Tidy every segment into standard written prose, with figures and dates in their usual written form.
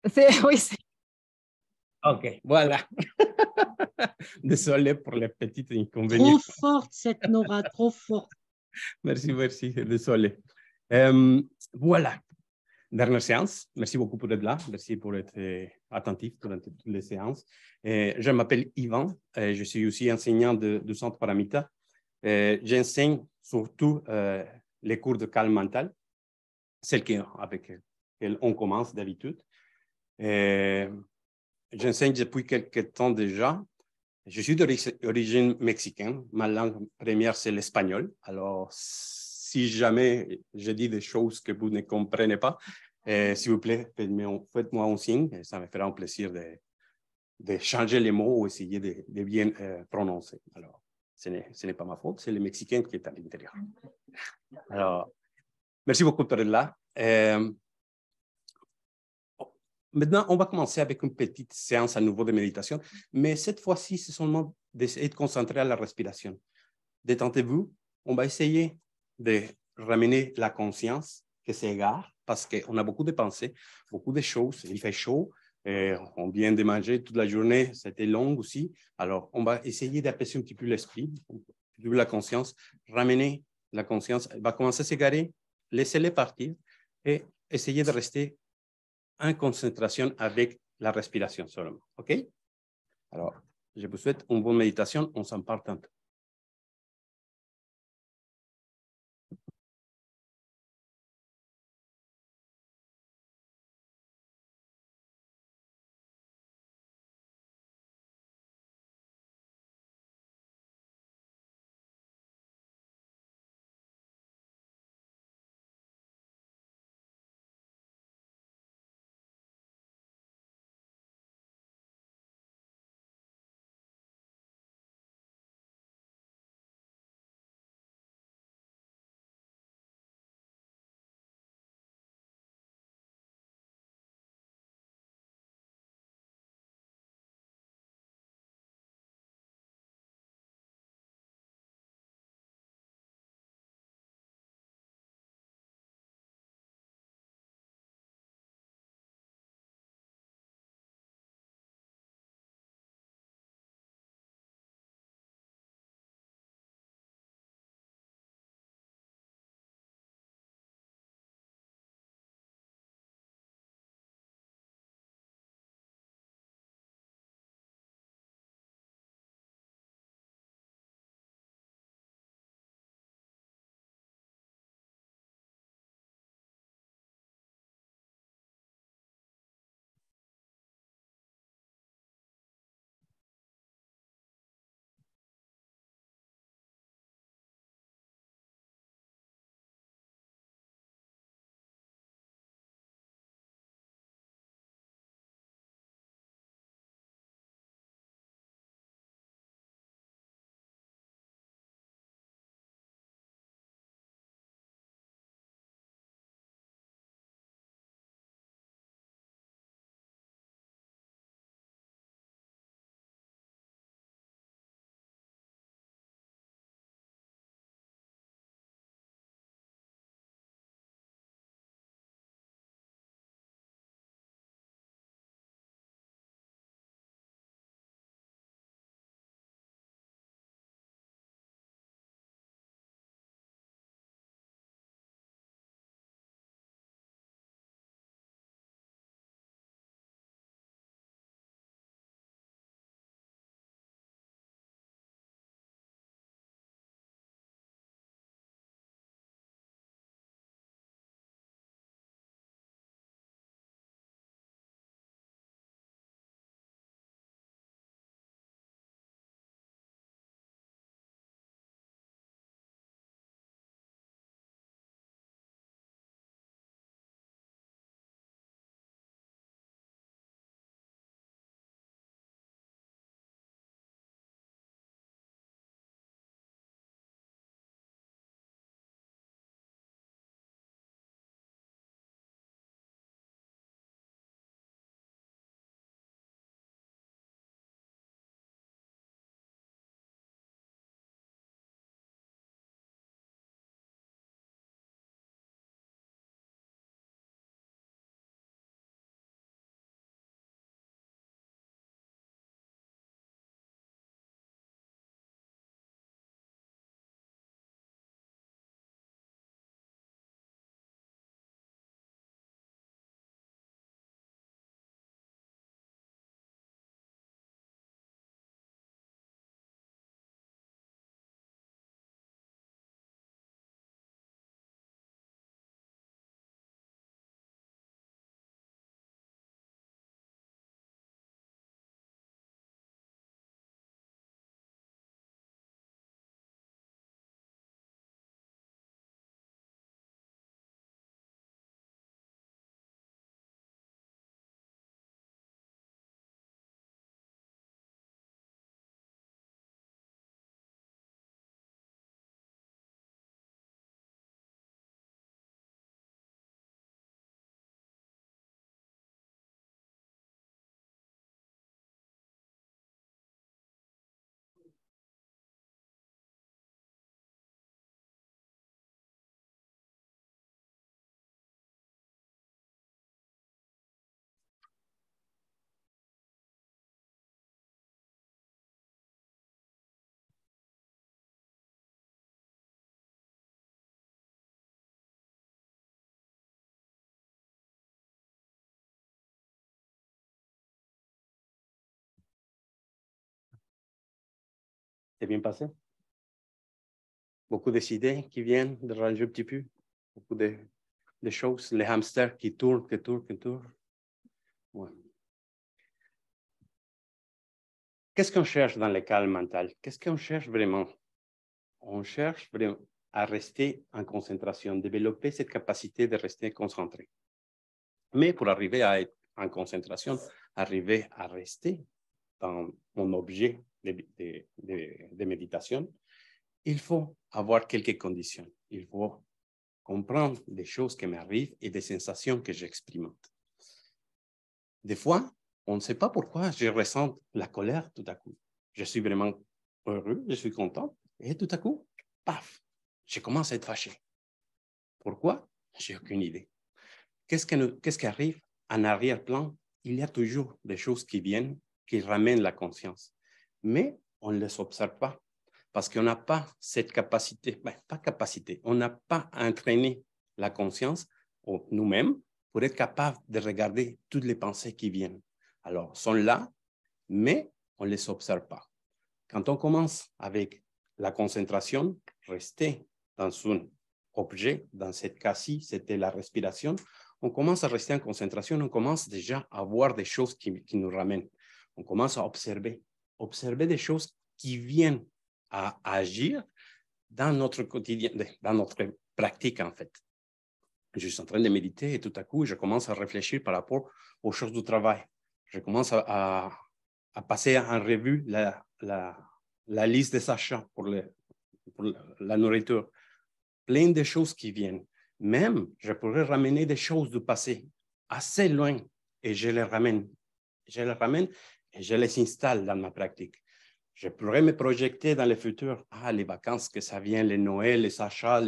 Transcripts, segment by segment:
Oui, OK, voilà. Désolé pour les petits inconvénients. Trop forte, cette Nora, trop forte. Merci, merci. Désolé. Euh, voilà. Dernière séance. Merci beaucoup pour être là. Merci pour être attentif durant toutes les séances. Je m'appelle Yvan. Je suis aussi enseignant du Centre Paramita. J'enseigne surtout les cours de calme mental, celles avec lesquelles on commence d'habitude. J'enseigne depuis quelques temps déjà. Je suis d'origine mexicaine. Ma langue première, c'est l'espagnol. Alors, si jamais je dis des choses que vous ne comprenez pas, s'il vous plaît, faites-moi un signe. Et ça me fera un plaisir de changer les mots ou essayer de bien prononcer. Alors, ce n'est pas ma faute, c'est le Mexicain qui est à l'intérieur. Alors, merci beaucoup pour être là. Maintenant, on va commencer avec une petite séance à nouveau de méditation, mais cette fois-ci, c'est seulement d'essayer de concentrer à la respiration. Détendez-vous, on va essayer de ramener la conscience qui s'égare parce qu'on a beaucoup de pensées, beaucoup de choses, il fait chaud, on vient de manger toute la journée, c'était long aussi, alors on va essayer d'apaiser un petit peu l'esprit, un petit peu la conscience, ramener la conscience, elle va commencer à s'égarer, laissez-les partir et essayez de rester en concentration avec la respiration seulement. OK? Alors, je vous souhaite une bonne méditation. On s'en parle tantôt. C'est bien passé? Beaucoup d'idées qui viennent de ranger un petit peu. Beaucoup de choses. Les hamsters qui tournent, qui tournent, qui tournent. Ouais. Qu'est-ce qu'on cherche dans le calme mental? Qu'est-ce qu'on cherche vraiment? On cherche vraiment à rester en concentration, développer cette capacité de rester concentré. Mais pour arriver à être en concentration, arriver à rester dans mon objet de méditation, il faut avoir quelques conditions. Il faut comprendre des choses qui m'arrivent et des sensations que j'expérimente. Des fois, on ne sait pas pourquoi je ressens la colère tout à coup. Je suis vraiment heureux, je suis content, et tout à coup, paf, je commence à être fâché. Pourquoi? J'ai aucune idée. Qu'est-ce qui arrive? En arrière-plan, il y a toujours des choses qui viennent, qui ramènent la conscience. Mais on ne les observe pas parce qu'on n'a pas cette capacité, pas capacité, on n'a pas entraîné la conscience nous-mêmes pour être capable de regarder toutes les pensées qui viennent. Alors, sont là, mais on ne les observe pas. Quand on commence avec la concentration, rester dans un objet, dans cette cas-ci, c'était la respiration, on commence à rester en concentration, on commence déjà à voir des choses qui nous ramènent. On commence à observer des choses qui viennent à agir dans notre quotidien, dans notre pratique en fait. Je suis en train de méditer et tout à coup, je commence à réfléchir par rapport aux choses du travail. Je commence à passer en revue la liste des achats pour la nourriture. Plein de choses qui viennent. Même, je pourrais ramener des choses du passé assez loin et je les ramène. Je les ramène et je les installe dans ma pratique. Je pourrais me projeter dans le futur. Ah, les vacances que ça vient, les Noëls, les achats,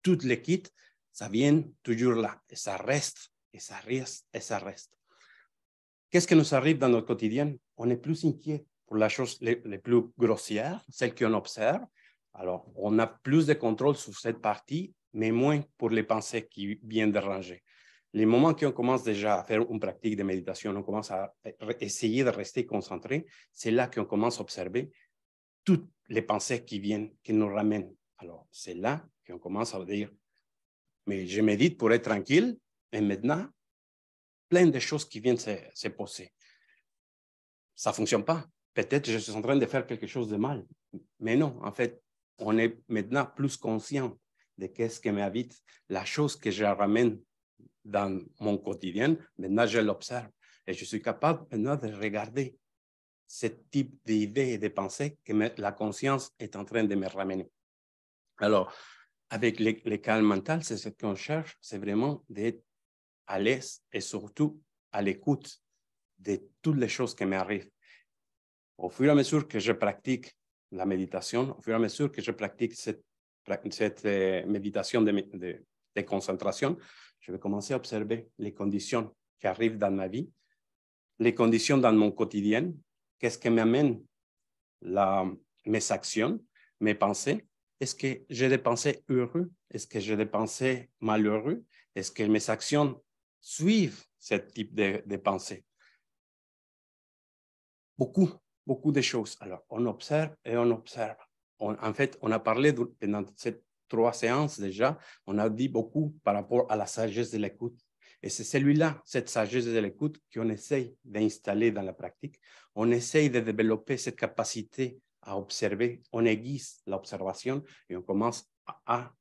toutes les kits, ça vient toujours là. Et ça reste, et ça reste, et ça reste. Qu'est-ce qui nous arrive dans notre quotidien? On est plus inquiet pour les choses les plus grossières, celles qu'on observe. Alors, on a plus de contrôle sur cette partie, mais moins pour les pensées qui viennent déranger. Les moments qu'on commence déjà à faire une pratique de méditation, on commence à essayer de rester concentré, c'est là qu'on commence à observer toutes les pensées qui viennent, qui nous ramènent. Alors, c'est là qu'on commence à dire, mais je médite pour être tranquille, et maintenant, plein de choses qui viennent se poser. Ça ne fonctionne pas. Peut-être que je suis en train de faire quelque chose de mal. Mais non, en fait, on est maintenant plus conscient de qu'est-ce qui m'habite, la chose que je ramène dans mon quotidien. Maintenant, je l'observe et je suis capable maintenant de regarder ce type d'idées et de pensées que la conscience est en train de me ramener. Alors, avec le calme mental, c'est ce qu'on cherche, c'est vraiment d'être à l'aise et surtout à l'écoute de toutes les choses qui m'arrivent. Au fur et à mesure que je pratique la méditation, au fur et à mesure que je pratique cette méditation de concentration, je vais commencer à observer les conditions qui arrivent dans ma vie, les conditions dans mon quotidien, qu'est-ce qui m'amène mes actions, mes pensées. Est-ce que j'ai des pensées heureuses? Est-ce que j'ai des pensées malheureuses? Est-ce que mes actions suivent ce type de pensées? Beaucoup de choses. Alors, on observe et on observe. En fait, on a parlé dans ces 3 séances déjà, on a dit beaucoup par rapport à la sagesse de l'écoute. Et c'est celui-là, cette sagesse de l'écoute, qu'on essaye d'installer dans la pratique. On essaye de développer cette capacité à observer. On aiguise l'observation et on commence à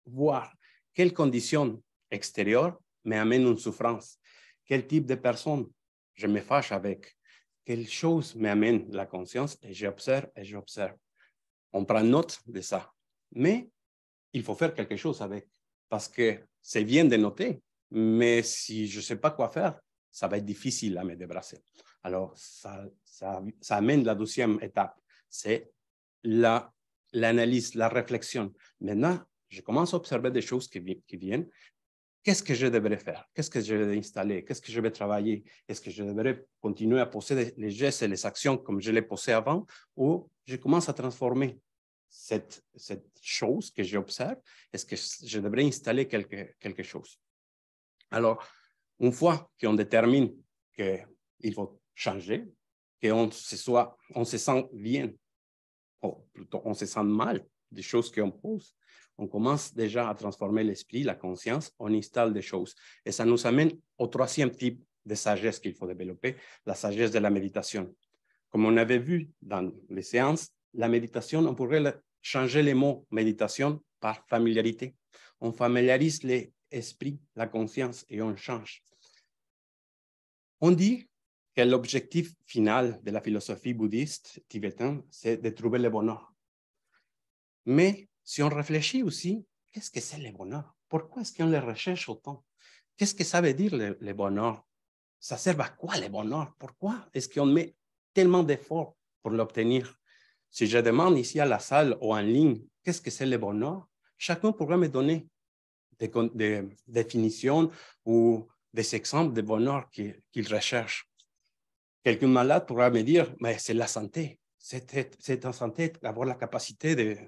voir quelles conditions extérieures m'amènent une souffrance, quel type de personne je me fâche avec, quelle chose m'amène la conscience et j'observe et j'observe. On prend note de ça, mais il faut faire quelque chose avec parce que c'est bien de noter, mais si je ne sais pas quoi faire, ça va être difficile à me débarrasser. Alors, ça amène la 2e étape, c'est l'analyse, la réflexion. Maintenant, je commence à observer des choses qui viennent. Qu'est-ce que je devrais faire? Qu'est-ce que je vais installer? Qu'est-ce que je vais travailler? Est-ce que je devrais continuer à poser les gestes et les actions comme je les posais avant ou je commence à transformer cette chose que j'observe? Est-ce que je devrais installer quelque chose? Alors, une fois qu'on détermine qu'il faut changer, qu'on se sent bien plutôt on se sent mal des choses qu'on pose, on commence déjà à transformer l'esprit, la conscience, on installe des choses. Et ça nous amène au troisième type de sagesse qu'il faut développer, la sagesse de la méditation. Comme on avait vu dans les séances, la méditation, on pourrait changer les mots méditation par familiarité. On familiarise l'esprit, la conscience et on change. On dit que l'objectif final de la philosophie bouddhiste tibétaine, c'est de trouver le bonheur. Mais si on réfléchit aussi, qu'est-ce que c'est le bonheur? Pourquoi est-ce qu'on le recherche autant? Qu'est-ce que ça veut dire le bonheur? Ça sert à quoi le bonheur? Pourquoi est-ce qu'on met tellement d'efforts pour l'obtenir? Si je demande ici à la salle ou en ligne, qu'est-ce que c'est le bonheur? Chacun pourrait me donner des définitions ou des exemples de bonheur qu'il recherche. Quelqu'un malade pourra me dire, mais c'est la santé. C'est en santé d'avoir la capacité de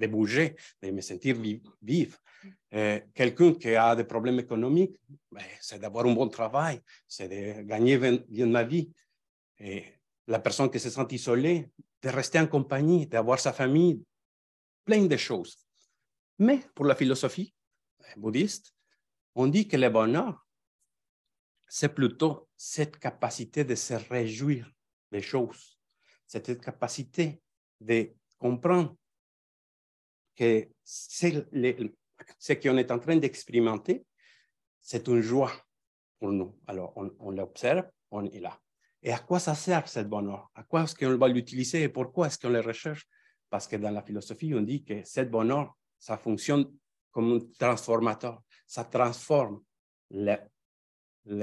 bouger, de me sentir vivre. Quelqu'un qui a des problèmes économiques, c'est d'avoir un bon travail, c'est de gagner bien ma vie. Et la personne qui se sent isolée, de rester en compagnie, d'avoir sa famille, plein de choses. Mais pour la philosophie bouddhiste, on dit que le bonheur, c'est plutôt cette capacité de se réjouir des choses, cette capacité de comprendre que ce qu'on est en train d'expérimenter, c'est une joie pour nous. Alors, on l'observe, on est là. Et à quoi ça sert, ce bonheur? À quoi est-ce qu'on va l'utiliser et pourquoi est-ce qu'on le recherche? Parce que dans la philosophie, on dit que ce bonheur, ça fonctionne comme un transformateur. Ça transforme les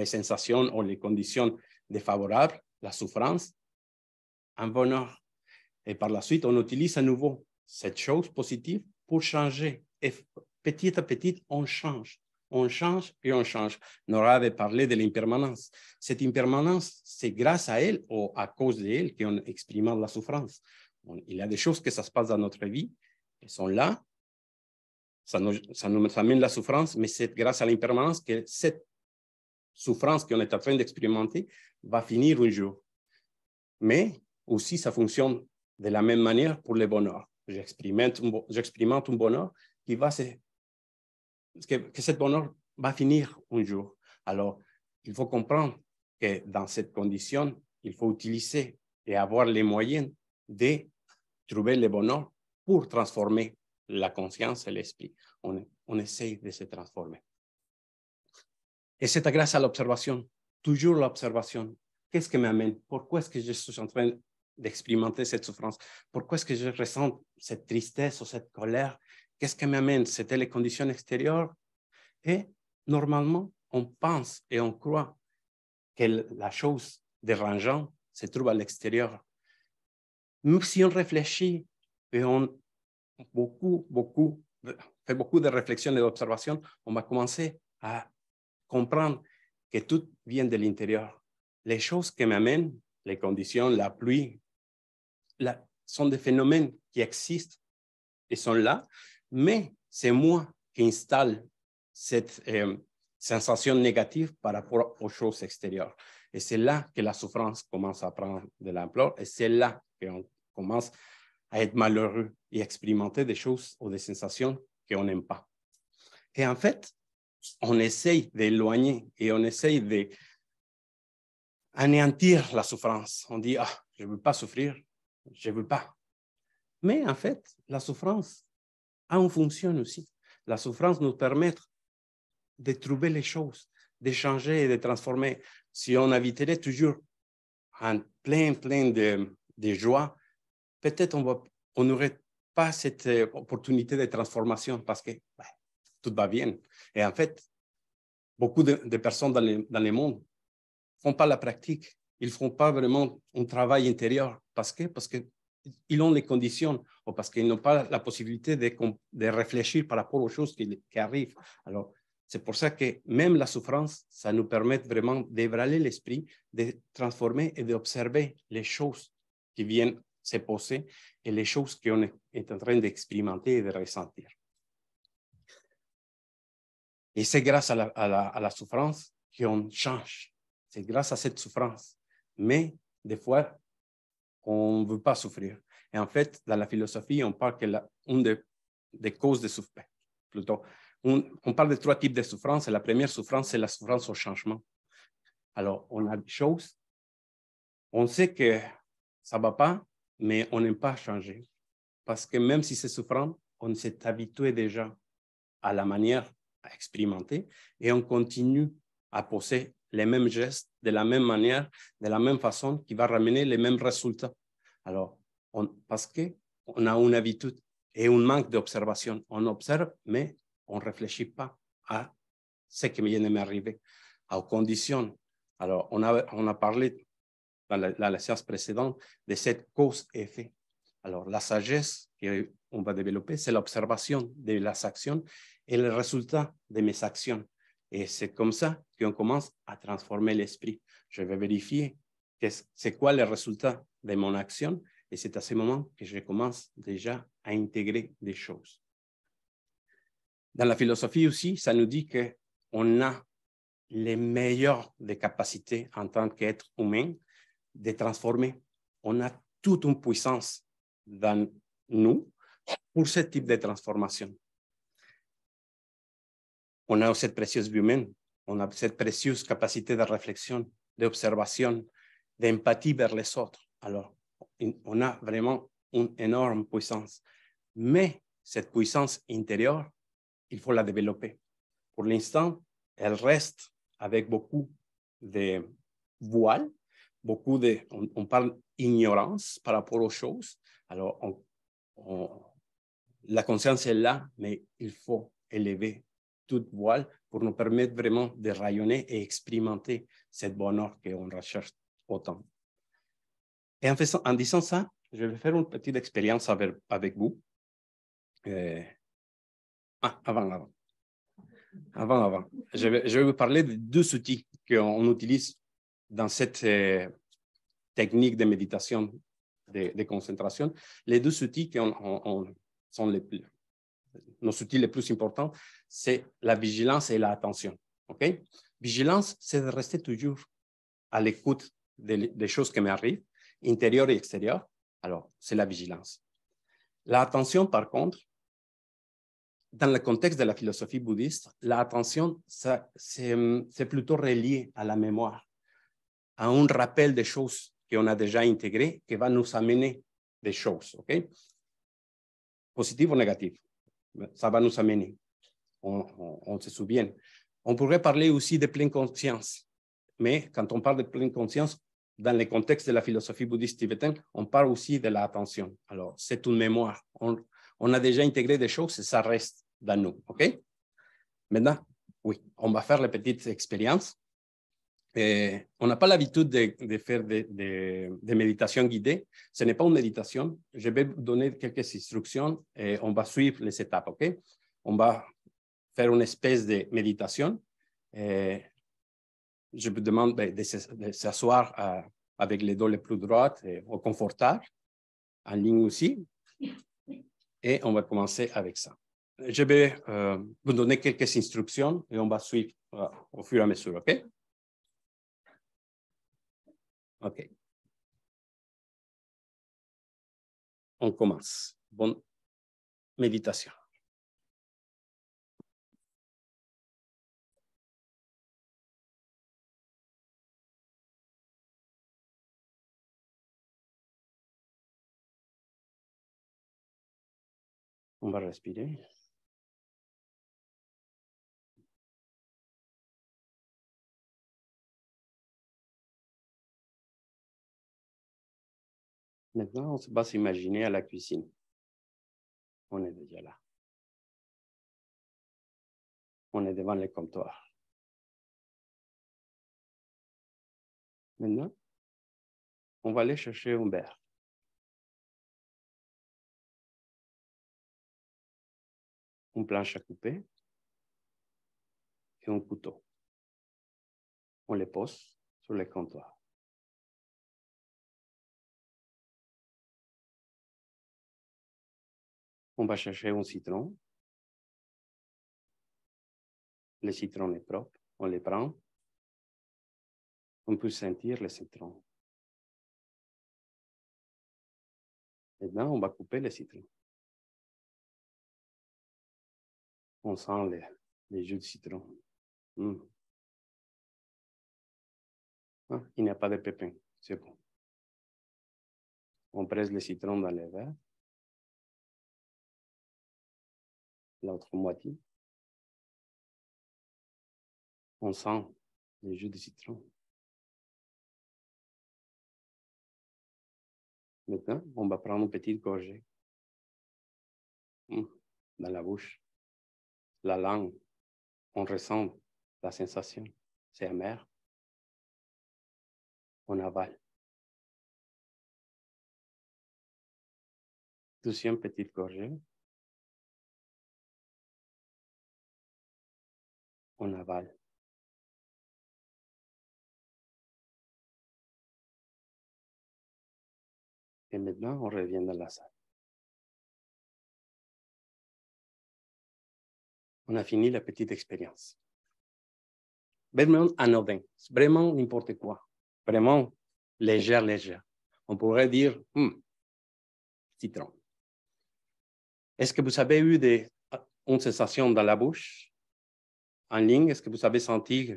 sensations ou les conditions défavorables, la souffrance, en bonheur. Et par la suite, on utilise à nouveau cette chose positive pour changer. Et petit à petit, on change. On change et on change. Nora avait parlé de l'impermanence. Cette impermanence, c'est grâce à elle ou à cause d'elle qu'on expérimente la souffrance. Il y a des choses que ça se passe dans notre vie, elles sont là, ça nous amène la souffrance, mais c'est grâce à l'impermanence que cette souffrance qu'on est en train d'expérimenter va finir un jour. Mais aussi, ça fonctionne de la même manière pour le bonheur. J'expérimente un bonheur qui va que ce bonheur va finir un jour. Alors, il faut comprendre que dans cette condition, il faut utiliser et avoir les moyens de trouver le bonheur pour transformer la conscience et l'esprit. On essaye de se transformer. Et c'est grâce à l'observation, toujours l'observation. Qu'est-ce qui m'amène? Pourquoi est-ce que je suis en train d'expérimenter cette souffrance? Pourquoi est-ce que je ressens cette tristesse ou cette colère? Qu'est-ce qui m'amène? C'était les conditions extérieures. Et normalement, on pense et on croit que la chose dérangeante se trouve à l'extérieur. Même si on réfléchit et on fait beaucoup de réflexions et d'observations, on va commencer à comprendre que tout vient de l'intérieur. Les choses qui m'amènent, les conditions, la pluie, sont des phénomènes qui existent et sont là, mais c'est moi qui installe cette sensation négative par rapport aux choses extérieures. Et c'est là que la souffrance commence à prendre de l'ampleur et c'est là qu'on commence à être malheureux et expérimenter des choses ou des sensations qu'on n'aime pas. Et en fait, on essaye d'éloigner et on essaye d'anéantir la souffrance. On dit, je ne veux pas souffrir, je ne veux pas. Mais en fait, la souffrance a une fonction aussi. La souffrance nous permet de trouver les choses, de changer et de transformer. Si on habiterait toujours en plein de joie, peut-être on n'aurait pas cette opportunité de transformation parce que tout va bien. Et en fait, beaucoup de personnes dans le monde ne font pas la pratique. Ils ne font pas vraiment un travail intérieur. Parce qu'ils ont les conditions ou parce qu'ils n'ont pas la possibilité de réfléchir par rapport aux choses qui arrivent. Alors, c'est pour ça que même la souffrance, ça nous permet vraiment d'ébraler l'esprit, de transformer et d'observer les choses qui viennent se poser et les choses qu'on est en train d'expérimenter et de ressentir. Et c'est grâce à la souffrance qu'on change. C'est grâce à cette souffrance. Mais des fois, on ne veut pas souffrir. Et en fait, dans la philosophie, on parle que une des causes de souffrance, plutôt, on parle de 3 types de souffrance. Et la première souffrance, c'est la souffrance au changement. Alors, on a des choses, on sait que ça ne va pas, mais on n'aime pas changer. Parce que même si c'est souffrant, on s'est habitué déjà à la manière à expérimenter et on continue à poser les mêmes gestes de la même manière, de la même façon, qui va ramener les mêmes résultats. Alors, parce qu'on a une habitude et un manque d'observation. On observe, mais on ne réfléchit pas à ce qui vient de m'arriver, aux conditions. Alors, on a parlé dans la séance précédente de cette cause-effet. Alors, la sagesse qu'on va développer, c'est l'observation de las actions et le résultat de mes actions. Et c'est comme ça qu'on commence à transformer l'esprit. Je vais vérifier c'est quoi le résultat de mon action et c'est à ce moment que je commence déjà à intégrer des choses. Dans la philosophie aussi, ça nous dit qu'on a les meilleures des capacités en tant qu'être humain de transformer. On a toute une puissance dans nous pour ce type de transformation. On a cette précieuse vie humaine, on a cette précieuse capacité de réflexion, d'observation, d'empathie vers les autres. Alors, on a vraiment une énorme puissance. Mais cette puissance intérieure, il faut la développer. Pour l'instant, elle reste avec beaucoup de voiles, on parle ignorance par rapport aux choses. Alors, la conscience est là, mais il faut élever toute voile pour nous permettre vraiment de rayonner et expérimenter cette bonheur qu'on recherche autant. Et en disant ça, je vais faire une petite expérience avec vous. Avant. Je vais vous parler de 2 outils qu'on utilise dans cette technique de méditation, de concentration. Les 2 outils qui sont nos outils les plus importants, c'est la vigilance et l'attention. OK? Vigilance, c'est de rester toujours à l'écoute des choses qui m'arrivent, intérieures et extérieures. Alors, c'est la vigilance. L'attention, par contre, dans le contexte de la philosophie bouddhiste, l'attention, c'est plutôt relié à la mémoire, à un rappel des choses qu'on a déjà intégrées, qui va nous amener des choses. OK? Positives ou négatives. Ça va nous amener. On se souvient. On pourrait parler aussi de pleine conscience. Mais quand on parle de pleine conscience, dans le contexte de la philosophie bouddhiste tibétaine, on parle aussi de l'attention. Alors, c'est une mémoire. On a déjà intégré des choses et ça reste dans nous. OK? Maintenant, oui, on va faire la petite expérience. On n'a pas l'habitude de faire des méditations guidées. Ce n'est pas une méditation. Je vais vous donner quelques instructions et on va suivre les étapes. OK? On va faire une espèce de méditation. Je vous demande de s'asseoir avec les dos les plus droites et au confortable, en ligne aussi. Et on va commencer avec ça. Je vais vous donner quelques instructions et on va suivre au fur et à mesure. OK? OK. On commence. Bonne méditation. On va respirer. Maintenant, on va s'imaginer à la cuisine. On est déjà là. On est devant le comptoir. Maintenant, on va aller chercher un verre. Une planche à couper et un couteau. On les pose sur le comptoir. On va chercher un citron. Le citron est propre. On le prend. On peut sentir le citron. Maintenant, on va couper le citron. On sent les jus de citron. Ah, il n'y a pas de pépins, c'est bon. On presse le citron dans le verre. L'autre moitié. On sent les jus de citron. Maintenant, on va prendre une petite gorgée dans la bouche. La langue, on ressent la sensation. C'est amer. On avale. Deuxième petite gorgée. On avale. Et maintenant, on revient dans la salle. On a fini la petite expérience. Vraiment anodin, vraiment n'importe quoi. Vraiment légère. On pourrait dire, citron. Est-ce que vous avez eu une sensation dans la bouche en ligne? Est-ce que vous avez senti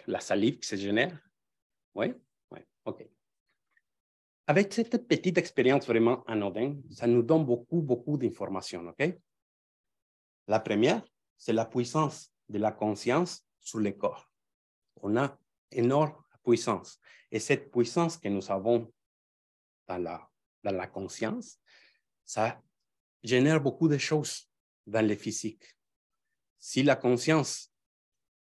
la salive qui se génère? Oui? Oui, OK. Avec cette petite expérience vraiment anodine, ça nous donne beaucoup d'informations, OK? La première, c'est la puissance de la conscience sur le corps. On a énorme puissance. Et cette puissance que nous avons dans la conscience, ça génère beaucoup de choses dans le physique. Si la conscience,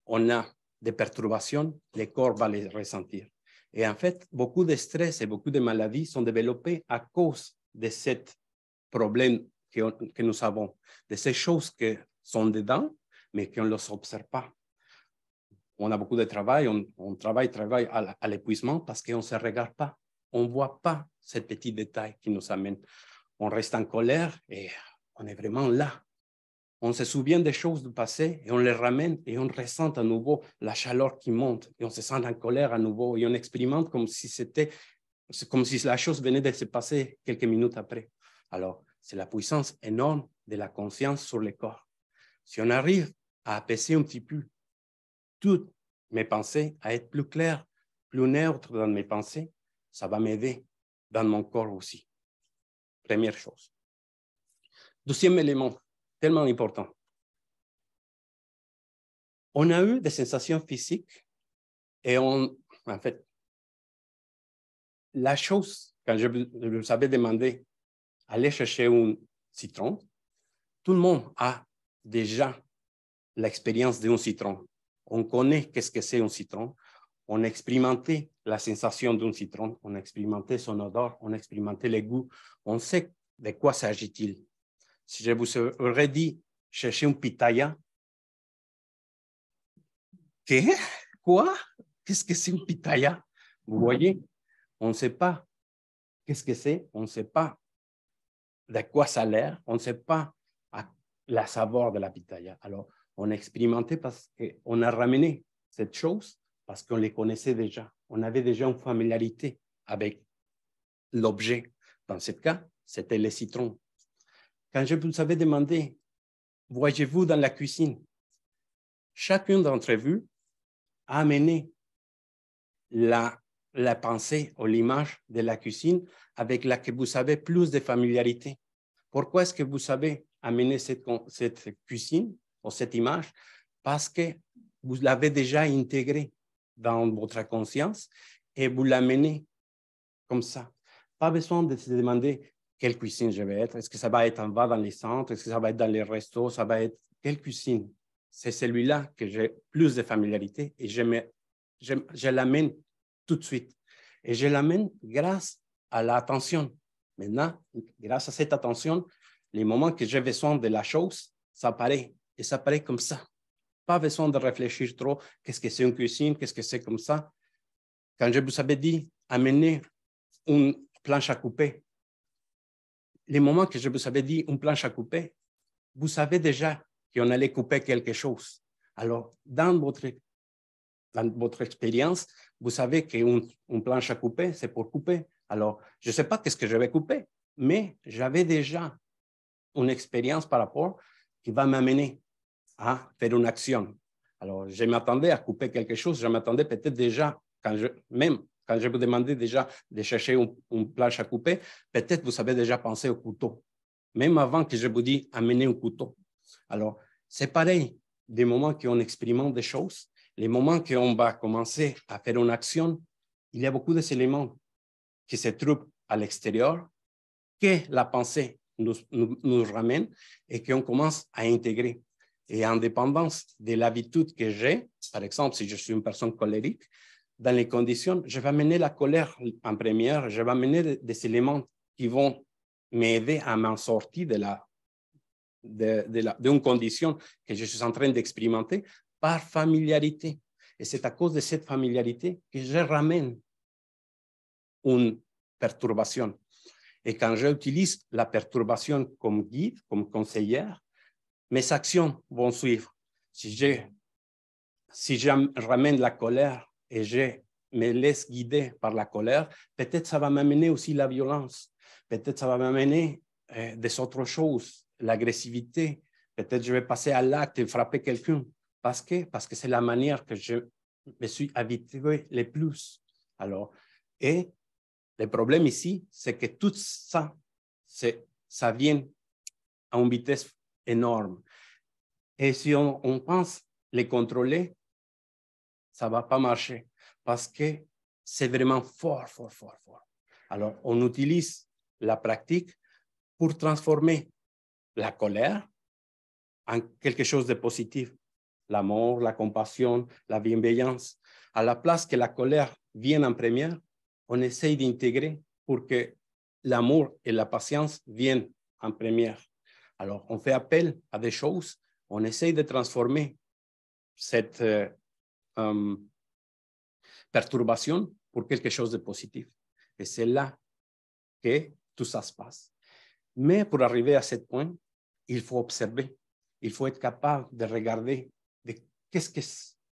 on a des perturbations, le corps va les ressentir. Et en fait, beaucoup de stress et beaucoup de maladies sont développées à cause de ce problème que nous avons, de ces choses qui sont dedans, mais qu'on ne les observe pas. On a beaucoup de travail, on travaille à l'épuisement parce qu'on ne se regarde pas. On ne voit pas ces petits détails qui nous amènent. On reste en colère et on est vraiment là. On se souvient des choses du passé et on les ramène et on ressent à nouveau la chaleur qui monte et on se sent en colère à nouveau et on expérimente comme si la chose venait de se passer quelques minutes après. Alors, c'est la puissance énorme de la conscience sur le corps. Si on arrive à apaiser un petit peu toutes mes pensées, à être plus clair, plus neutre dans mes pensées, ça va m'aider dans mon corps aussi. Première chose. Deuxième élément, tellement important. On a eu des sensations physiques et en fait, la chose, quand je vous avais demandé aller chercher un citron, tout le monde a déjà l'expérience d'un citron. On connaît qu'est-ce que c'est un citron. On a expérimenté la sensation d'un citron. On a expérimenté son odeur. On a expérimenté les goûts. On sait de quoi s'agit-il. Si je vous aurais dit chercher un pitaya, quoi? Qu'est-ce que c'est un pitaya? Vous voyez, on ne sait pas qu'est-ce que c'est. On ne sait pas de quoi ça a l'air. On ne sait pas la saveur de la pitaya. Alors, on a expérimenté parce qu'on a ramené cette chose parce qu'on les connaissait déjà. On avait déjà une familiarité avec l'objet. Dans ce cas, c'était le citron. Quand je vous avais demandé, voyez-vous dans la cuisine? Chacun d'entre vous a amené la pensée ou l'image de la cuisine avec laquelle vous avez plus de familiarité. Pourquoi est-ce que vous savez amener cette cuisine ou cette image? Parce que vous l'avez déjà intégrée dans votre conscience et vous l'amenez comme ça. Pas besoin de se demander quelle cuisine je vais être. Est-ce que ça va être en bas dans les centres? Est-ce que ça va être dans les restos? Ça va être quelle cuisine? C'est celui-là que j'ai plus de familiarité et je l'amène tout de suite. Et je l'amène grâce à l'attention. Maintenant, grâce à cette attention, les moments que j'ai besoin de la chose, ça apparaît. Et ça apparaît comme ça. Pas besoin de réfléchir trop. Qu'est-ce que c'est une cuisine? Qu'est-ce que c'est comme ça? Quand je vous avais dit, amener une planche à couper, les moments que je vous avais dit une planche à couper, vous savez déjà qu'on allait couper quelque chose. Alors, dans votre expérience, vous savez qu'une planche à couper, c'est pour couper. Alors, je ne sais pas qu'est-ce que je vais couper, mais j'avais déjà une expérience par rapport qui va m'amener à faire une action. Alors, je m'attendais à couper quelque chose, je m'attendais peut-être déjà, même quand je vous demandais déjà de chercher une planche à couper, peut-être vous avez déjà pensé au couteau, même avant que je vous dise amener un couteau. Alors, c'est pareil, des moments qu'on expérimente des choses, les moments qu'on va commencer à faire une action, il y a beaucoup d'éléments qui se trouvent à l'extérieur, que la pensée nous ramène et qu'on commence à intégrer. Et en dépendance de l'habitude que j'ai, par exemple, si je suis une personne colérique, dans les conditions, je vais amener la colère en première, je vais amener des éléments qui vont m'aider à m'en sortir d'une condition que je suis en train d'expérimenter par familiarité. Et c'est à cause de cette familiarité que je ramène une perturbation. Et quand j'utilise la perturbation comme guide, comme conseillère, mes actions vont suivre. Si je ramène la colère et je me laisse guider par la colère, peut-être ça va m'amener aussi la violence. Peut-être ça va m'amener des autres choses, l'agressivité. Peut-être je vais passer à l'acte et frapper quelqu'un. Parce que c'est la manière que je me suis habitué le plus. Alors, et le problème ici, c'est que tout ça, ça vient à une vitesse énorme. Et si on pense les contrôler, ça ne va pas marcher parce que c'est vraiment fort, fort, fort, fort. Alors, on utilise la pratique pour transformer la colère en quelque chose de positif. L'amour, la compassion, la bienveillance. À la place que la colère vienne en première, on essaye d'intégrer pour que l'amour et la patience viennent en première. Alors, on fait appel à des choses, on essaye de transformer cette perturbation pour quelque chose de positif. Et c'est là que tout ça se passe. Mais pour arriver à ce point, il faut observer. Il faut être capable de regarder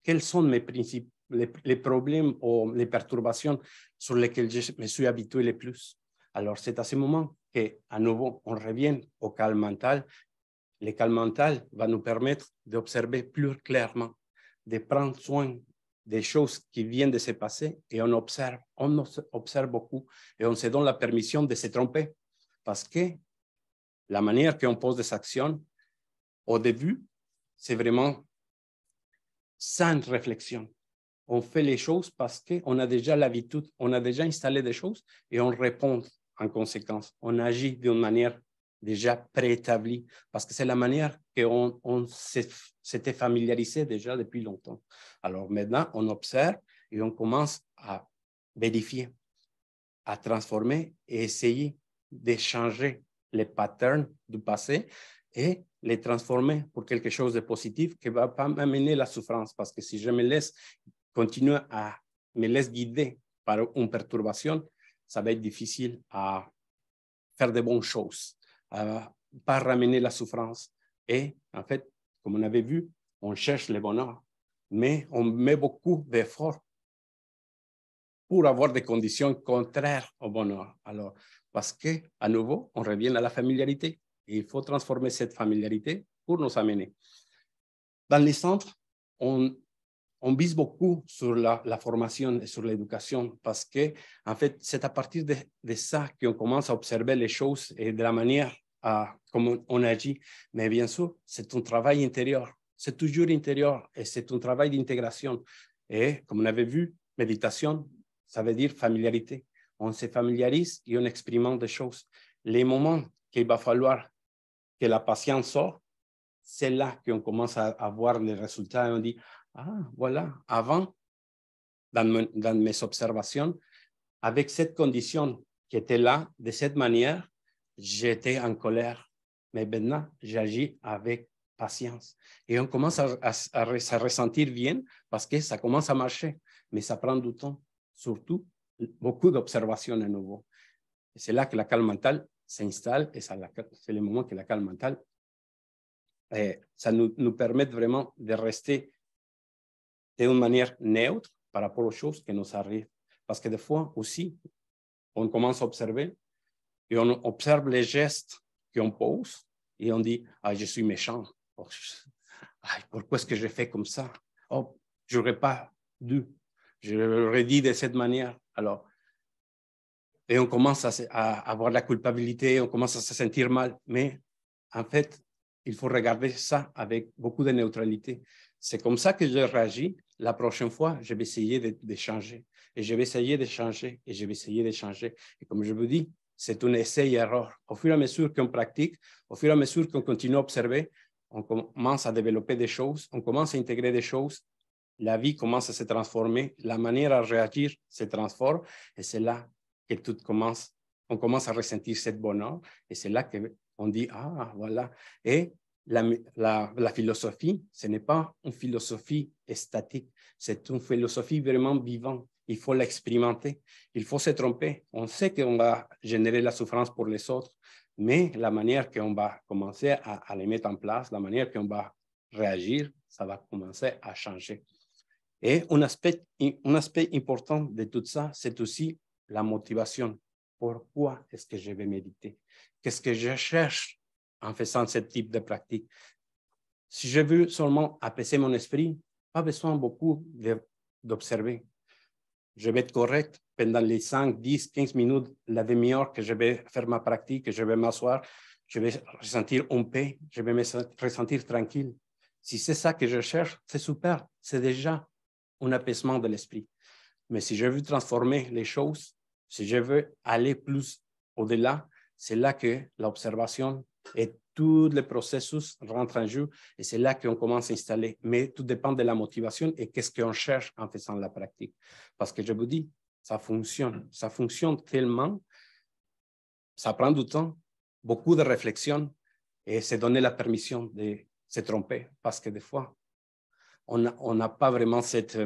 quels sont mes principes, les problèmes ou les perturbations sur lesquelles je me suis habitué le plus. Alors, c'est à ce moment qu'à nouveau, on revient au calme mental. Le calme mental va nous permettre d'observer plus clairement, de prendre soin des choses qui viennent de se passer et on observe beaucoup et on se donne la permission de se tromper parce que la manière qu'on pose des actions, au début, c'est vraiment sans réflexion. On fait les choses parce qu'on a déjà l'habitude, on a déjà installé des choses et on répond en conséquence. On agit d'une manière déjà préétablie parce que c'est la manière qu'on s'était familiarisé déjà depuis longtemps. Alors maintenant, on observe et on commence à vérifier, à transformer et essayer de changer les patterns du passé et les transformer pour quelque chose de positif qui ne va pas m'amener la souffrance. Parce que si je me laisse continuer à me laisser guider par une perturbation, ça va être difficile à faire de bonnes choses, à ne pas ramener la souffrance. Et en fait, comme on avait vu, on cherche le bonheur, mais on met beaucoup d'efforts pour avoir des conditions contraires au bonheur. Alors, parce qu'à nouveau, on revient à la familiarité. Et il faut transformer cette familiarité pour nous amener. Dans les centres, on vise beaucoup sur la formation et sur l'éducation parce que, en fait, c'est à partir de ça qu'on commence à observer les choses et de la manière comme on agit. Mais bien sûr, c'est un travail intérieur. C'est toujours intérieur et c'est un travail d'intégration. Et comme on avait vu, méditation, ça veut dire familiarité. On se familiarise et on expérimente des choses. Les moments qu'il va falloir que la patience sorte, c'est là qu'on commence à voir les résultats et on dit, ah, voilà, avant, dans mes observations, avec cette condition qui était là, de cette manière, j'étais en colère. Mais maintenant, j'agis avec patience. Et on commence à ressentir bien parce que ça commence à marcher. Mais ça prend du temps, surtout beaucoup d'observations à nouveau. Et c'est là que la calme mentale s'installe et c'est le moment que la calme mentale, ça nous permet vraiment de rester d'une manière neutre par rapport aux choses qui nous arrivent. Parce que des fois aussi, on commence à observer et on observe les gestes qu'on pose et on dit, ah, je suis méchant. Oh, pourquoi est-ce que j'ai fait comme ça? Oh, je n'aurais pas dû. Je l'aurais dit de cette manière. Alors, et on commence à avoir la culpabilité, on commence à se sentir mal. Mais en fait, il faut regarder ça avec beaucoup de neutralité. C'est comme ça que je réagis. La prochaine fois, je vais essayer de changer. Et je vais essayer de changer. Et je vais essayer de changer. Et comme je vous dis, c'est un essai-erreur. Au fur et à mesure qu'on pratique, au fur et à mesure qu'on continue à observer, on commence à développer des choses, on commence à intégrer des choses. La vie commence à se transformer. La manière à réagir se transforme. Et c'est là que tout commence. On commence à ressentir cette bonheur. Et c'est là qu'on dit, ah, voilà. Et la philosophie, ce n'est pas une philosophie statique, c'est une philosophie vraiment vivante. Il faut l'expérimenter, il faut se tromper. On sait qu'on va générer la souffrance pour les autres, mais la manière qu'on va commencer à les mettre en place, la manière qu'on va réagir, ça va commencer à changer. Et un aspect important de tout ça, c'est aussi la motivation. Pourquoi est-ce que je vais méditer? Qu'est-ce que je cherche en faisant ce type de pratique? Si je veux seulement apaiser mon esprit, pas besoin beaucoup d'observer. Je vais être correct pendant les 5, 10, 15 minutes, la demi-heure que je vais faire ma pratique, que je vais m'asseoir, je vais ressentir en paix, je vais me ressentir tranquille. Si c'est ça que je cherche, c'est super, c'est déjà un apaisement de l'esprit. Mais si je veux transformer les choses, si je veux aller plus au-delà, c'est là que l'observation et tous les processus rentrent en jeu et c'est là qu'on commence à installer. Mais tout dépend de la motivation et qu'est-ce qu'on cherche en faisant la pratique. Parce que je vous dis, ça fonctionne tellement, ça prend du temps, beaucoup de réflexion et c'est donner la permission de se tromper parce que des fois, on n'a pas vraiment cette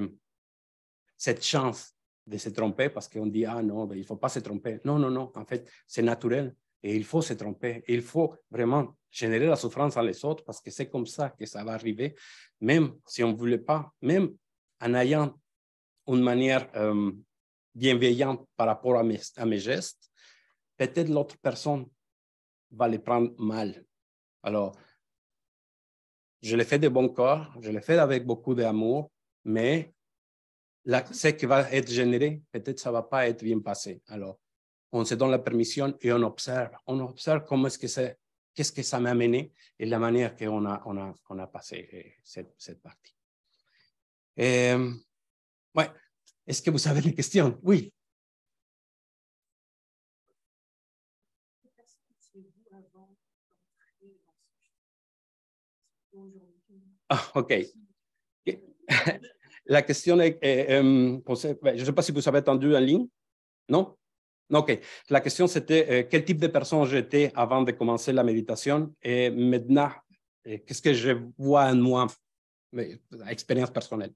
chance de se tromper parce qu'on dit, ah non, ben, il ne faut pas se tromper. Non, non, non, en fait, c'est naturel et il faut se tromper. Et il faut vraiment générer la souffrance dans les autres parce que c'est comme ça que ça va arriver, même si on ne voulait pas, même en ayant une manière bienveillante par rapport à mes gestes, peut-être l'autre personne va les prendre mal. Alors, je l'ai fait de bon cœur, je l'ai fait avec beaucoup d'amour, mais ce qui va être généré, peut-être ça ne va pas être bien passé. Alors, on se donne la permission et on observe. On observe comment est-ce que c'est, qu'est-ce que ça m'a amené et la manière qu'on a passé cette partie. Ouais. Est-ce que vous avez des questions? Oui. Ah, OK. La question est, je ne sais pas si vous avez entendu en ligne. Non? OK. La question, c'était quel type de personne j'étais avant de commencer la méditation et maintenant, qu'est-ce que je vois en moi, expérience personnelle.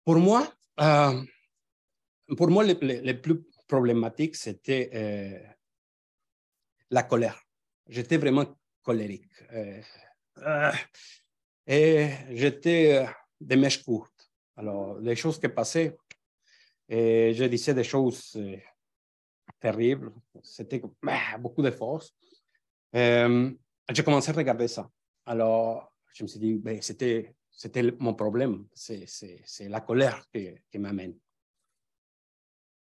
Pour moi, le plus problématique, c'était la colère. J'étais vraiment colérique. Et j'étais des mèches courtes. Alors, les choses qui passaient, et je disais des choses terribles. C'était beaucoup de force. J'ai commencé à regarder ça. Alors, je me suis dit, ben, c'était mon problème. C'est la colère qui m'amène.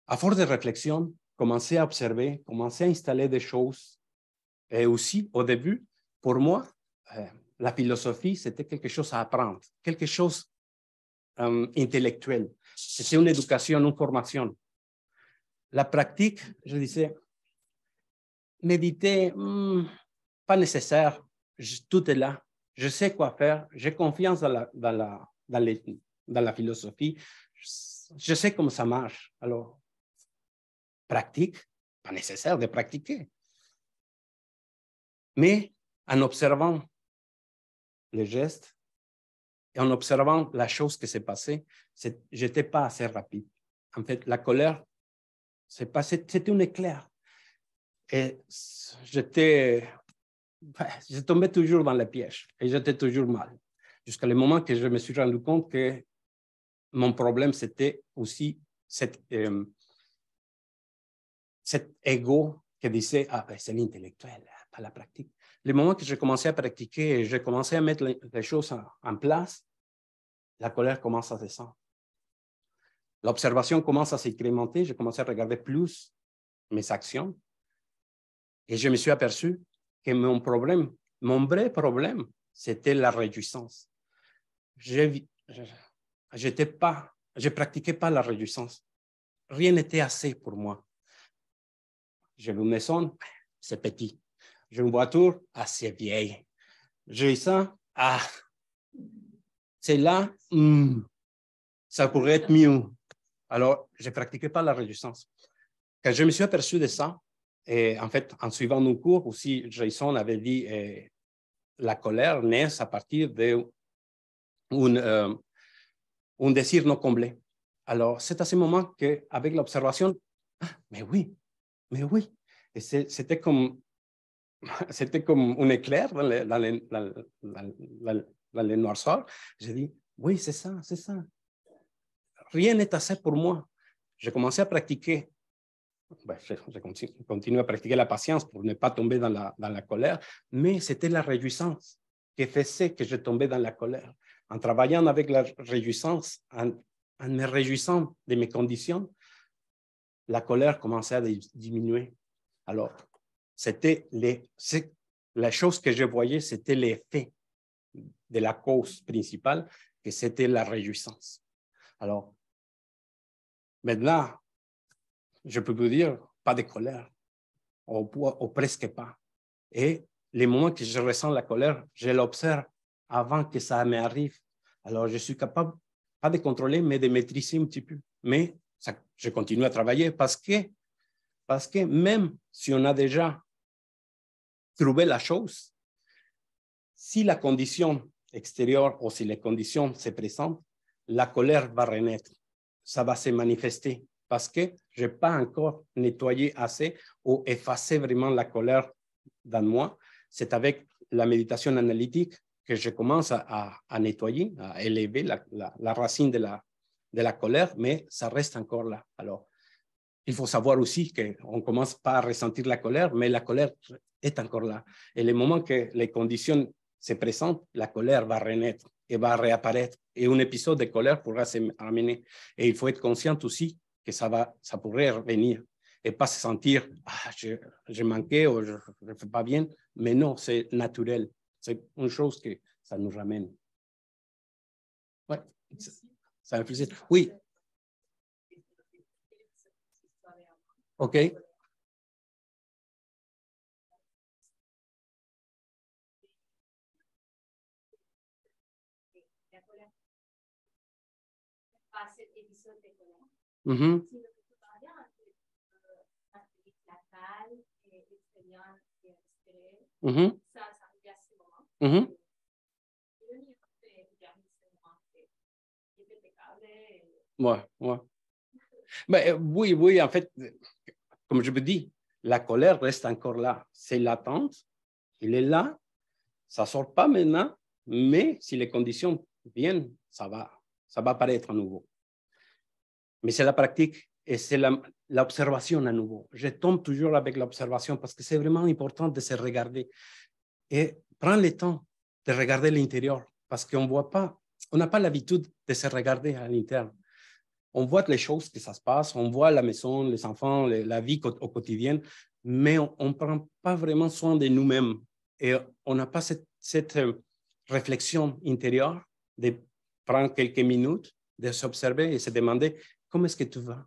À force de réflexion, commencer à observer, commencer à installer des choses. Et aussi, au début, pour moi, la philosophie, c'était quelque chose à apprendre, quelque chose intellectuel. C'était une éducation, une formation. La pratique, je disais, méditer, pas nécessaire, tout est là. Je sais quoi faire, j'ai confiance dans la philosophie, je sais comment ça marche. Alors, pratique, pas nécessaire de pratiquer. Mais en observant les gestes et en observant la chose qui s'est passée, je n'étais pas assez rapide. En fait, la colère, c'était un éclair. Et je tombais toujours dans le piège et j'étais toujours mal. Jusqu'à le moment que je me suis rendu compte que mon problème, c'était aussi cet ego qui disait, ah, ben, c'est l'intellectuel, pas la pratique. Le moment que j'ai commencé à pratiquer et j'ai commencé à mettre les choses en place, la colère commence à descendre. L'observation commence à s'incrémenter, j'ai commencé à regarder plus mes actions et je me suis aperçu que mon problème, mon vrai problème, c'était la réjouissance. Je pratiquais pas la réjouissance. Rien n'était assez pour moi. J'ai une maison, c'est petit. J'ai une voiture, assez vieille. J'ai ça, ah, c'est là, ça pourrait être mieux. Alors, je ne pratiquais pas la réjouissance. Quand je me suis aperçu de ça, et en fait, en suivant nos cours aussi, Jason avait dit la colère naît à partir d'un désir non comblé. Alors, c'est à ce moment qu'avec l'observation, ah, mais oui. Et c'était comme un éclair dans les noirceurs. J'ai dit, oui, c'est ça. Rien n'est assez pour moi. J'ai commencé à pratiquer. Je continue à pratiquer la patience pour ne pas tomber dans la colère, mais c'était la réjouissance qui faisait que je tombais dans la colère. En travaillant avec la réjouissance, en me réjouissant de mes conditions, la colère commençait à diminuer. Alors, la chose que je voyais, c'était l'effet de la cause principale, que c'était la réjouissance. Alors, maintenant, je peux vous dire, pas de colère, ou presque pas. Et les moments que je ressens la colère, je l'observe avant que ça m'arrive. Alors, je suis capable, pas de contrôler, mais de maîtriser un petit peu. Mais je continue à travailler parce que même si on a déjà trouvé la chose, si la condition extérieure ou si les conditions se présentent, la colère va renaître. Ça va se manifester parce que je n'ai pas encore nettoyé assez ou effacé vraiment la colère dans moi. C'est avec la méditation analytique que je commence à nettoyer, à élever la racine de la colère, mais ça reste encore là. Alors, il faut savoir aussi qu'on ne commence pas à ressentir la colère, mais la colère est encore là. Et le moment que les conditions se présentent, la colère va renaître et va réapparaître. Et un épisode de colère pourra se ramener. Et il faut être conscient aussi que ça pourrait revenir et pas se sentir je manquais ou je ne fais pas bien. Mais non, c'est naturel. C'est une chose que ça nous ramène. Oui, ça influe. Oui. OK. Cet épisode de colère. Mm-hmm. Si le peut parler la calme et l'expérience et respirer, ça arrive à ce moment. Mm-hmm. Ouais. Mais, oui, en fait, comme je vous dis, la colère reste encore là. C'est latente, il est là, ça ne sort pas maintenant, mais si les conditions viennent, ça va apparaître à nouveau. Mais c'est la pratique et c'est l'observation à nouveau. Je tombe toujours avec l'observation parce que c'est vraiment important de se regarder et prendre le temps de regarder l'intérieur parce qu'on voit pas, on n'a pas l'habitude de se regarder à l'interne. On voit les choses que ça se passe, on voit la maison, les enfants, la vie au quotidien, mais on ne prend pas vraiment soin de nous-mêmes et on n'a pas cette réflexion intérieure de prendre quelques minutes, de s'observer et se demander comment est-ce que tu vas.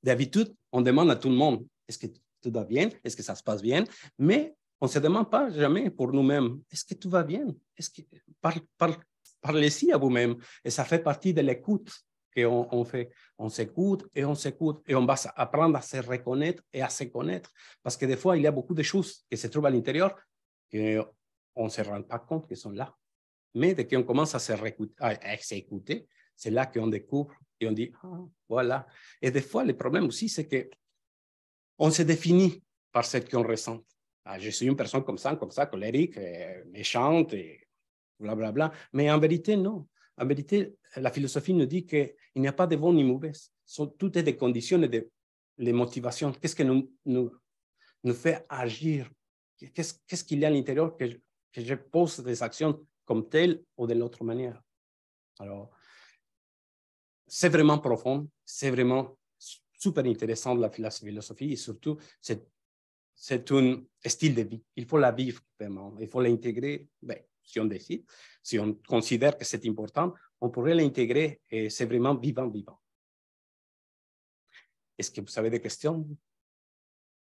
D'habitude, on demande à tout le monde, est-ce que tout va bien? Est-ce que ça se passe bien? Mais on ne se demande pas jamais pour nous-mêmes, est-ce que tout va bien? Est-ce que parlez-y à vous-même. Et ça fait partie de l'écoute qu'on fait. On s'écoute et on va apprendre à se reconnaître et à se connaître. Parce que des fois, il y a beaucoup de choses qui se trouvent à l'intérieur qu'on ne se rend pas compte qu'elles sont là. Mais dès qu'on commence à s'écouter, c'est là qu'on découvre et on dit, ah, voilà. Et des fois, le problème aussi, c'est qu'on se définit par ce qu'on ressent. Ah, je suis une personne comme ça, colérique, méchante, et blablabla. Mais en vérité, non. En vérité, la philosophie nous dit qu'il n'y a pas de bon ni mauvais. Tout est des conditions et des motivations. Qu'est-ce que nous nous fait agir. Qu'est-ce qu'il y a à l'intérieur que je pose des actions comme telles ou de l'autre manière? Alors, c'est vraiment profond, c'est vraiment super intéressant de la philosophie et surtout, c'est un style de vie. Il faut la vivre vraiment, il faut l'intégrer. Ben, si on décide, si on considère que c'est important, on pourrait l'intégrer et c'est vraiment vivant. Est-ce que vous avez des questions?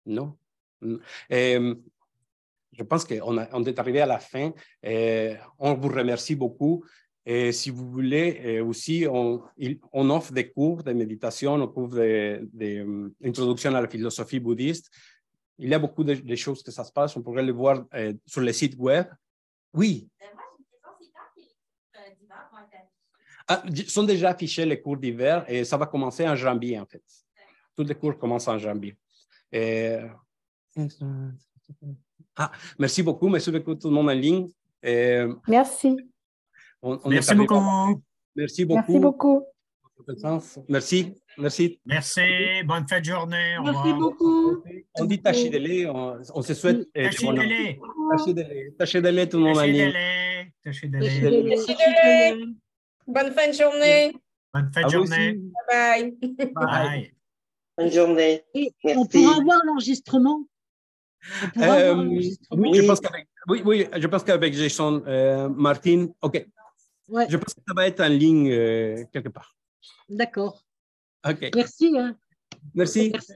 Non? Je pense qu'on est arrivé à la fin. On vous remercie beaucoup. Et si vous voulez, aussi, on offre des cours de méditation, on cours d'introduction à la philosophie bouddhiste. Il y a beaucoup de choses que ça se passe. On pourrait le voir sur le site web. Oui. Sont déjà affichés les cours d'hiver et ça va commencer en janvier, en fait. Tous les cours commencent en janvier. Merci beaucoup tout le monde en ligne. Merci. Merci beaucoup. Merci beaucoup. Merci beaucoup. Merci. Merci. Bonne fin de journée. Merci beaucoup. On dit tachidele, on se souhaite. Tachidele. Tachidele, tout le monde en ligne. Tachidele. Bonne fin de journée. Bonne fin de journée. Bye. Bye. Bonne journée. Et Merci. on pourra avoir l'enregistrement. Oui, je pense qu'avec Jason Martin, OK. Ouais. Je pense que ça va être en ligne quelque part. D'accord. OK. Merci. Hein. Merci. Merci.